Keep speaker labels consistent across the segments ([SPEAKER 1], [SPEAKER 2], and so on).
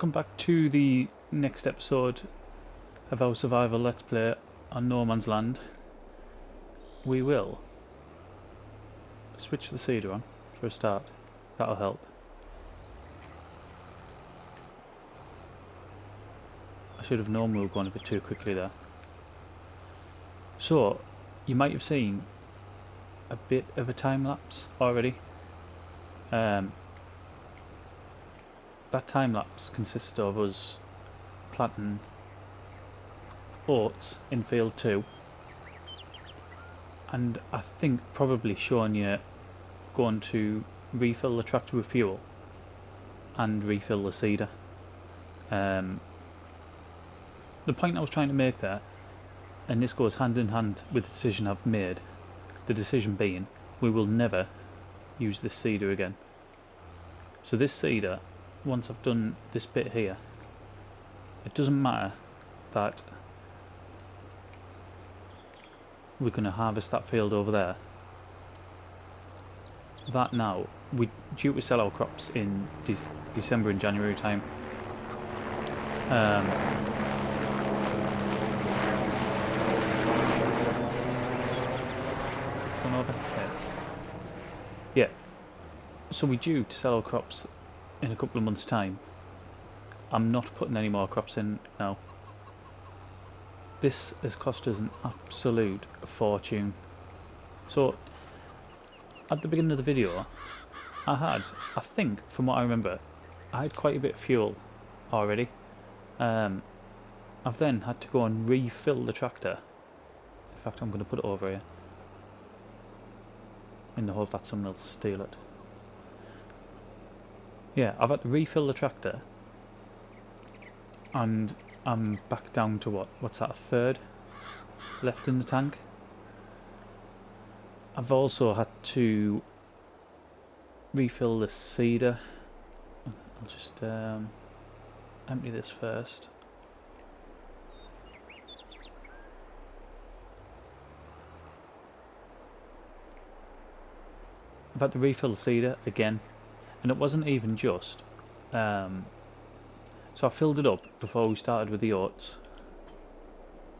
[SPEAKER 1] Welcome back to the next episode of our survival let's play on No Man's Land. We will switch the cedar on for a start, that'll help. I should have known we were going a bit too quickly there. So, you might have seen a bit of a time lapse already. That time lapse consists of us planting oats in field 2, and I think probably showing you going to refill the tractor with fuel and refill the seeder. The point I was trying to make there, and this goes hand in hand with the decision I've made, the decision being we will never use this seeder again. So this seeder, once I've done this bit here, it doesn't matter that we're going to harvest that field over there. That now, we're due to sell our crops in December and January time. Gone over? Yeah. So we're due to sell our crops in a couple of months' time. I'm not putting any more crops in now. This has cost us an absolute fortune. So, at the beginning of the video, I think, from what I remember, I had quite a bit of fuel already. I've then had to go and refill the tractor. In fact, I'm going to put it over here, in the hope that someone will steal it. Yeah, I've had to refill the tractor, and I'm back down to what's that, a third left in the tank. I've also had to refill the seeder. I'll just empty this first. I've had to refill the seeder again, and it wasn't even just so I filled it up before we started with the oats.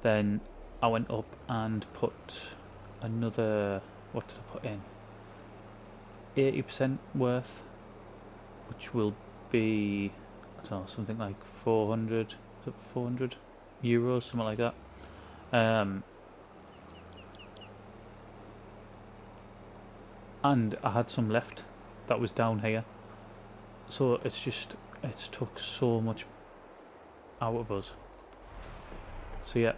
[SPEAKER 1] Then I went up and put another, what did I put in? 80% worth, which will be, I don't know, something like 400 euros, something like that. And I had some left that was down here, so it's took so much out of us. So yeah,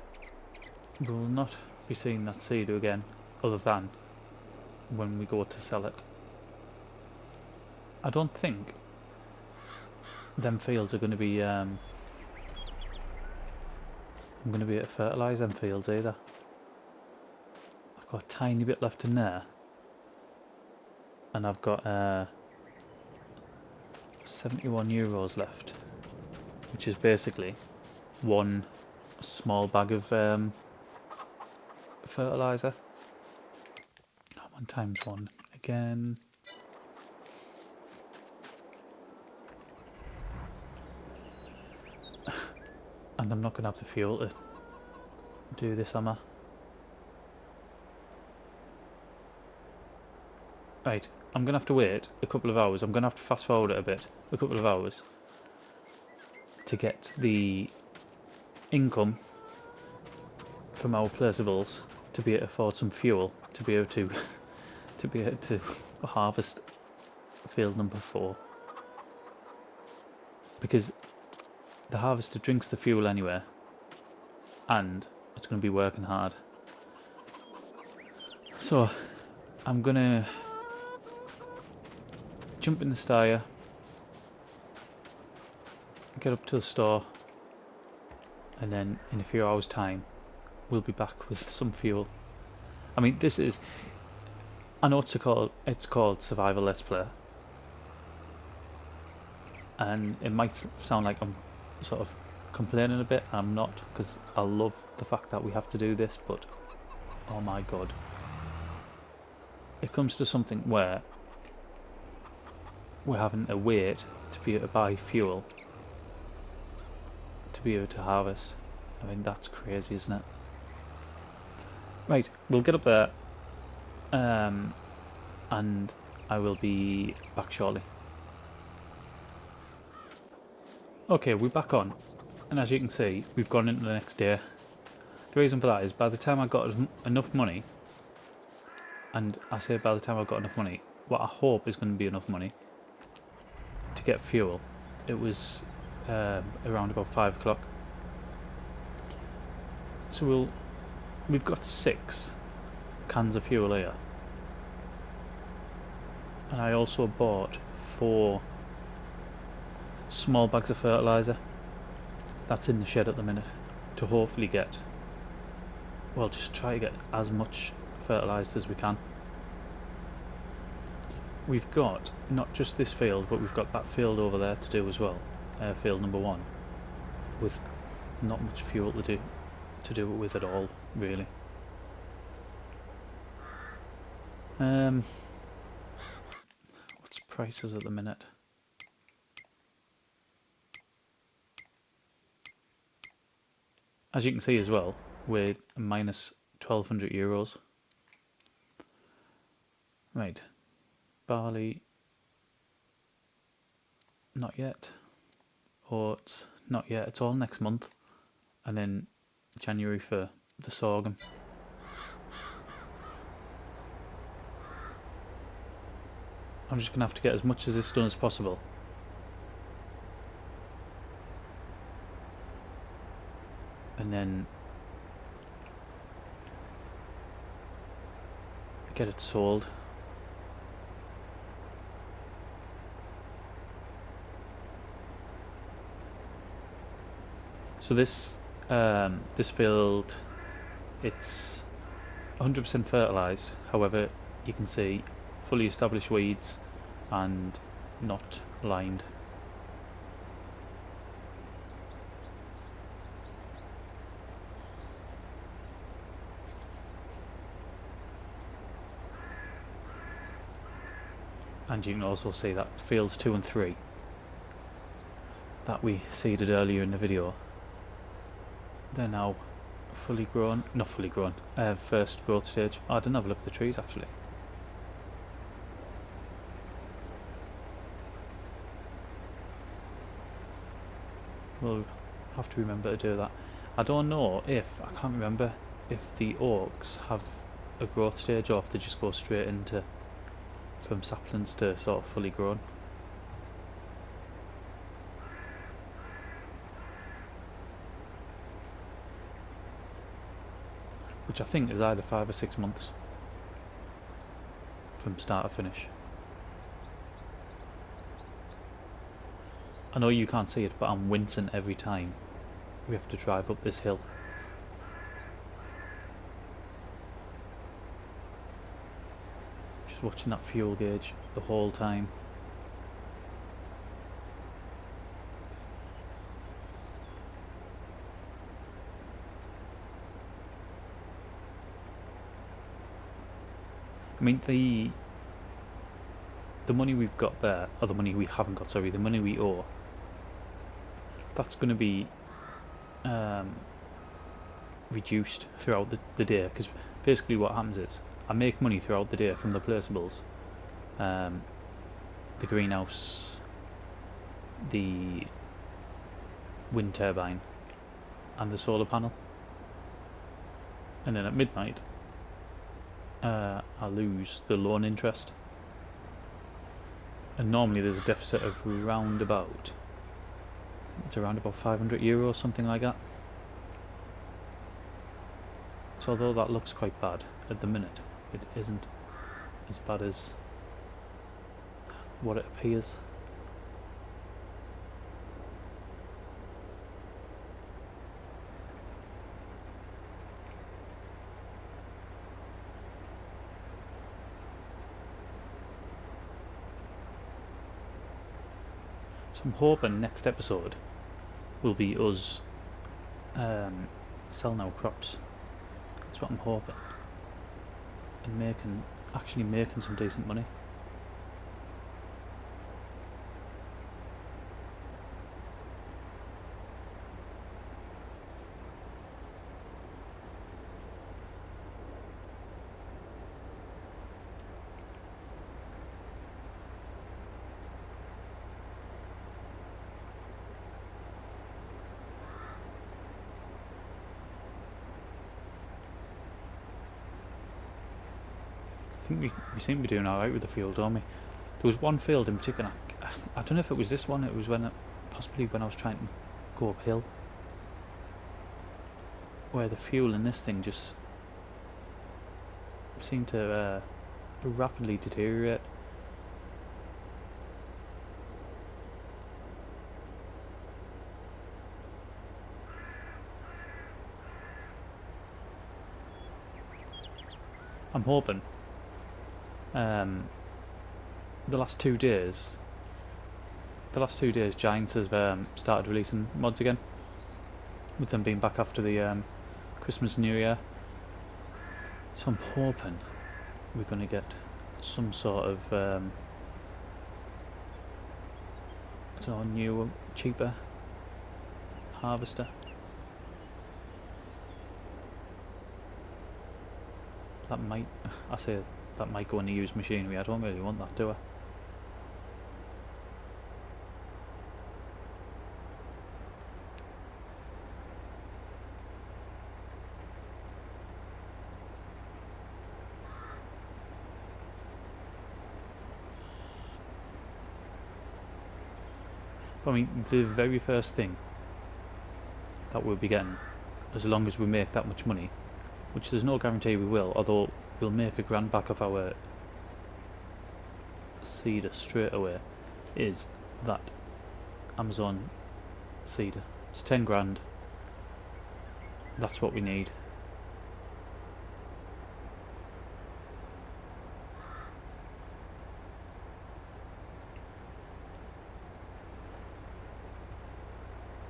[SPEAKER 1] we will not be seeing that seeder again, other than when we go to sell it. I don't think them fields are going to be I'm going to be able to fertilise them fields either. I've got a tiny bit left in there, and I've got 71 euros left, which is basically one small bag of fertiliser. 1 times 1 again. And I'm not going to have the fuel to do this, am I? Right, I'm going to have to wait a couple of hours. I'm going to have to fast forward it a bit, a couple of hours, to get the income from our placeables to be able to afford some fuel, to be able to harvest field number 4. Because the harvester drinks the fuel anyway, and it's going to be working hard. So I'm going to jump in the stire, get up to the store, and then in a few hours time we'll be back with some fuel. I mean, this is, I know it's called Survival Let's Play, and it might sound like I'm sort of complaining a bit, and I'm not, because I love the fact that we have to do this, but oh my god, it comes to something where we're having to wait to be able to buy fuel be able to harvest. I mean, that's crazy, isn't it? Right, we'll get up there, and I will be back shortly. Okay, we're back on, and as you can see, we've gone into the next day. The reason for that is by the time I got enough money, and I say by the time I got enough money, what I hope is going to be enough money to get fuel, it was around about 5 o'clock. So we've got 6 cans of fuel here, and I also bought 4 small bags of fertilizer. That's in the shed at the minute to hopefully get, well, just try to get as much fertilized as we can. We've got not just this field, but we've got that field over there to do as well, field number 1, with not much fuel to do it with at all, really. What's prices at the minute? As you can see as well, we're minus 1,200 euros. Right, barley, not yet. Oats, not yet. It's all next month, and then January for the sorghum. I'm just gonna have to get as much of this done as possible. And then get it sold. So this field, it's 100% fertilized. However, you can see fully established weeds and not lined. And you can also see that fields 2 and 3 that we seeded earlier in the video, they're now fully grown, not fully grown, first growth stage. Oh, I didn't have a look at the trees actually. We'll have to remember to do that. I don't know if, I can't remember if the oaks have a growth stage or if they just go straight into from saplings to sort of fully grown. Which I think is either 5 or 6 months from start to finish. I know you can't see it, but I'm wincing every time we have to drive up this hill. Just watching that fuel gauge the whole time. I mean, the money we've got there, or the money we haven't got, sorry, the money we owe, that's going to be reduced throughout the day, because basically what happens is I make money throughout the day from the placeables, the greenhouse, the wind turbine and the solar panel, and then at midnight I lose the loan interest, and normally there's a deficit of around about, it's around about 500 euros, something like that. So although that looks quite bad at the minute, it isn't as bad as what it appears. So I'm hoping next episode will be us selling our crops. That's what I'm hoping, and actually making some decent money. I think we seem to be doing alright with the fuel, don't we? There was one field in particular, I don't know if it was this one, it was possibly when I was trying to go uphill, where the fuel in this thing just seemed to rapidly deteriorate. I'm hoping the last 2 days Giants has started releasing mods again, with them being back after the Christmas and New Year. So I'm hoping we're going to get some sort of I don't know, new, cheaper harvester. That might, I say that might go in the used machinery. I don't really want that, do I? But I mean, the very first thing that we'll be getting, as long as we make that much money, which there's no guarantee we will, although we'll make £1,000 back off our seeder straight away, is that Amazon seeder. It's 10 grand. That's what we need.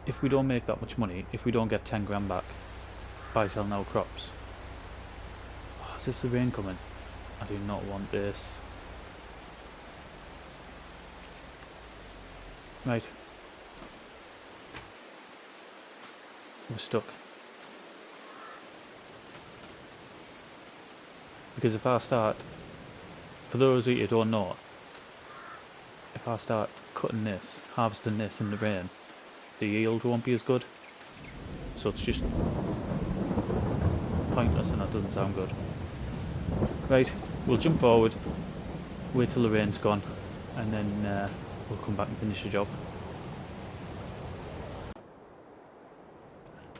[SPEAKER 1] If we don't make that much money, if we don't get 10 grand back by selling our crops. Oh, is this the rain coming? I do not want this. Right. We're stuck. Because if I start, for those of you who don't know, if I start cutting this, harvesting this in the rain, the yield won't be as good. So it's just pointless, and that doesn't sound good. Right, we'll jump forward, wait till the rain's gone, and then we'll come back and finish the job.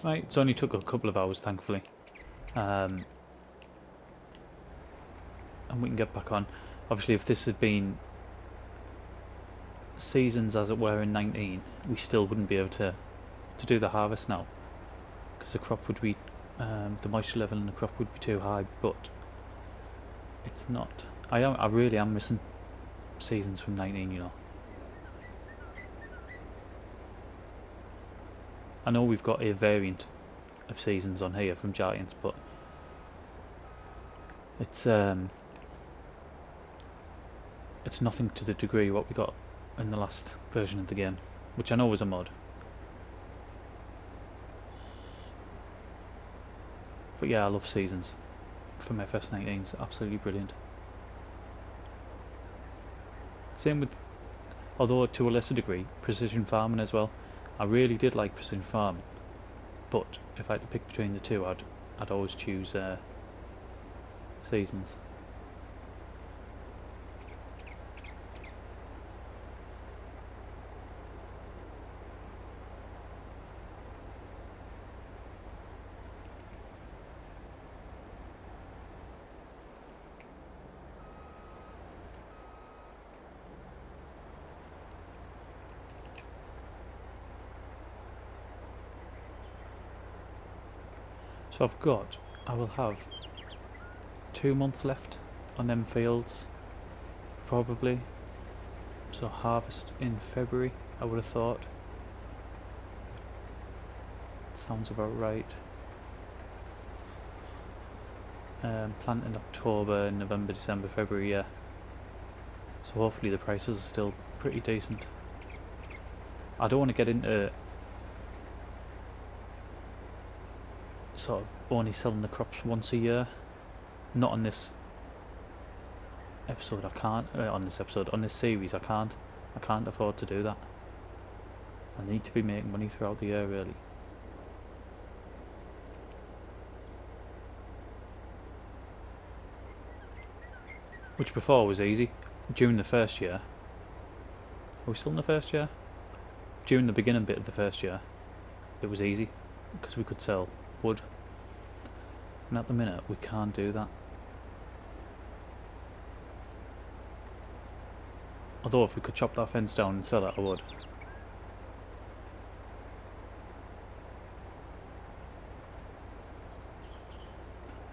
[SPEAKER 1] Right, it's only took a couple of hours, thankfully. And we can get back on. Obviously, if this had been seasons as it were in 19, we still wouldn't be able to do the harvest now, because the crop would be the moisture level in the crop would be too high. But it's not. I really am missing seasons from 19, you know. I know we've got a variant of seasons on here from Giants, but it's nothing to the degree what we got in the last version of the game, which I know was a mod. But yeah, I love seasons from FS19. It's absolutely brilliant. Same with, although to a lesser degree, precision farming as well. I really did like precision farming, but if I had to pick between the two, I'd always choose seasons. So I will have 2 months left on them fields, probably. So harvest in February, I would have thought. Sounds about right. Plant in October, November, December, February, yeah. So hopefully the prices are still pretty decent. I don't want to get into sort of only selling the crops once a year. Not on this episode, I can't. On this series, I can't. I can't afford to do that. I need to be making money throughout the year, really. which before was easy. During the first year, are we still in the first year? During the beginning bit of the first year, it was easy because we could sell wood, and at the minute we can't do that. Although if we could chop that fence down and sell that, I would.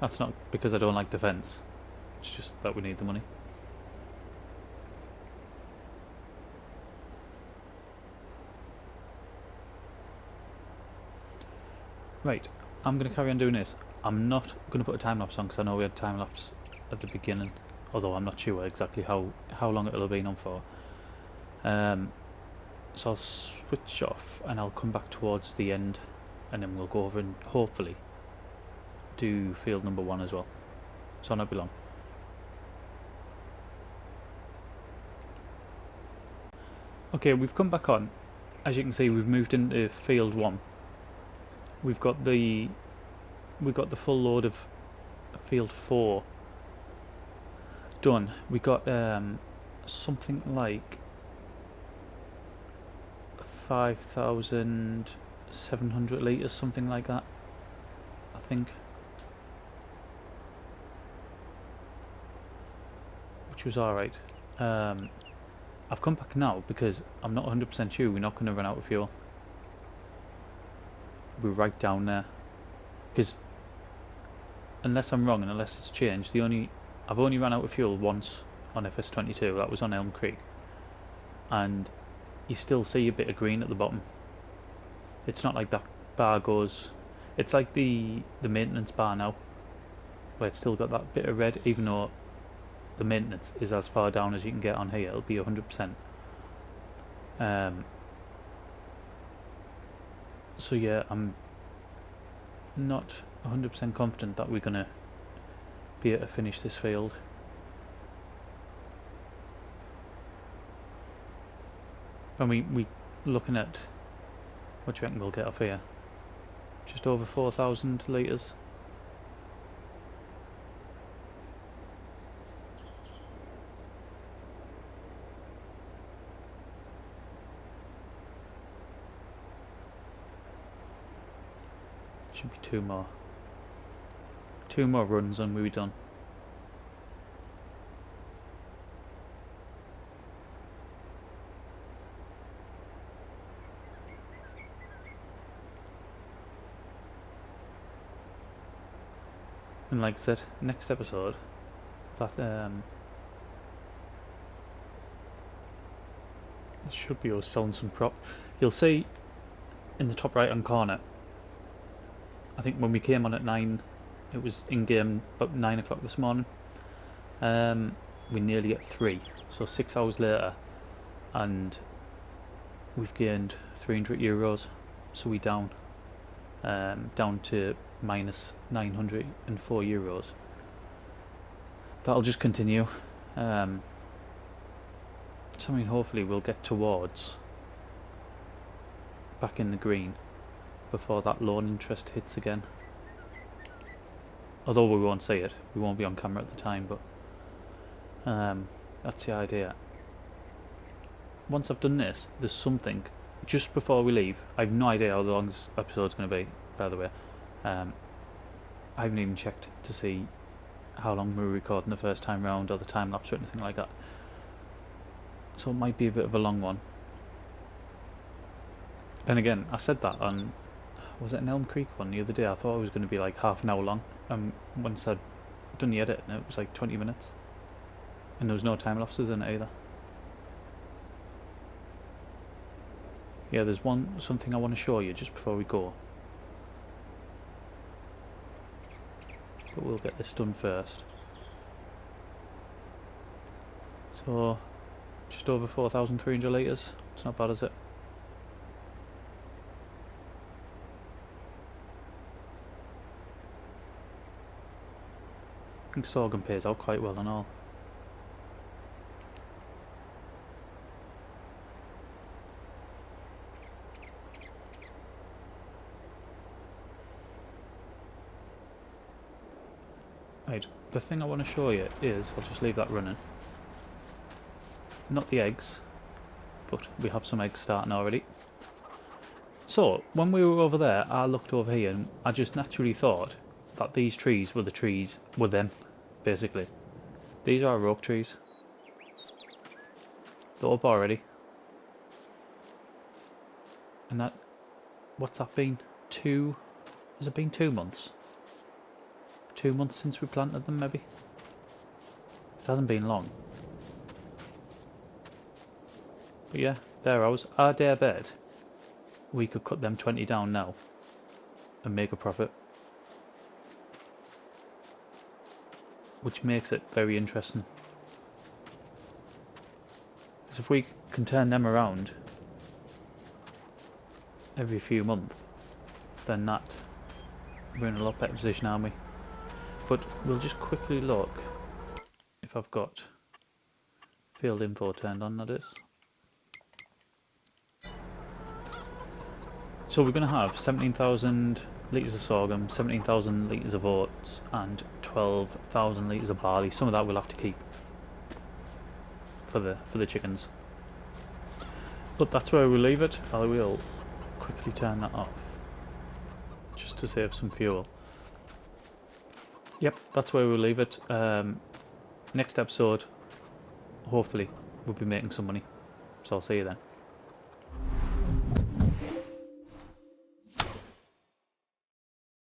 [SPEAKER 1] That's not because I don't like the fence, it's just that we need the money. Right, I'm going to carry on doing this. I'm not going to put a time lapse on because I know we had time lapse at the beginning, although I'm not sure exactly how long it'll have been on for. So I'll switch off and I'll come back towards the end, and then we'll go over and hopefully do field number 1 as well. So I'll not be long. Okay, we've come back on. As you can see, we've moved into field 1. We've got the full load of field 4 done. We got something like 5,700 litres, something like that, I think, which was alright. I've come back now because I'm not 100% sure we're not going to run out of fuel. We're right down there, because unless I'm wrong and unless it's changed, I've only run out of fuel once on FS22. That was on Elm Creek, and you still see a bit of green at the bottom. It's not like that bar goes. It's like the maintenance bar now, where it's still got that bit of red, even though the maintenance is as far down as you can get on here. It'll be 100%. So yeah, I'm not 100% confident that we're gonna be able to finish this field. I mean, we looking at, what do you reckon we'll get off here? Just over 4,000 litres. Should be two more runs and we'll be done. And like I said, next episode, that should be us selling some crop. You'll see in the top right hand corner, I think when we came on at 9, it was in game about 9 o'clock this morning. We nearly at 3, so 6 hours later, and we've gained €300. So we down to minus €904. That'll just continue. So I mean, hopefully we'll get towards back in the green before that loan interest hits again. Although we won't see it, we won't be on camera at the time, but that's the idea. Once I've done this, there's something just before we leave. I have no idea how long this episode's going to be, by the way. I haven't even checked to see how long we were recording the first time round, or the time lapse or anything like that. So it might be a bit of a long one. Then again, I said that on, was it an Elm Creek one the other day? I thought it was going to be like half an hour long. Once I'd done the edit, and it was like 20 minutes. And there was no time lapses in it either. Yeah, there's something I want to show you just before we go. But we'll get this done first. So, just over 4,300 litres. It's not bad, is it? I think sorghum pays out quite well and all. Right, the thing I want to show you is, I'll just leave that running. Not the eggs, but we have some eggs starting already. So, when we were over there, I looked over here and I just naturally thought that these trees were them, basically. These are oak trees. They're up already. And that, what's that been? Has it been 2 months? 2 months since we planted them, maybe? It hasn't been long. But yeah, they're ours. I dare bet we could cut them 20 down now and make a profit. Which makes it very interesting. Because if we can turn them around every few months, then we're in a lot better position, aren't we? But we'll just quickly look if I've got field info turned on, that is. So we're going to have 17,000 litres of sorghum, 17,000 litres of oats and 12,000 litres of barley. Some of that we'll have to keep for the chickens. But that's where we'll leave it. I will quickly turn that off just to save some fuel. Yep, that's where we'll leave it. Next episode, hopefully, we'll be making some money. So I'll see you then.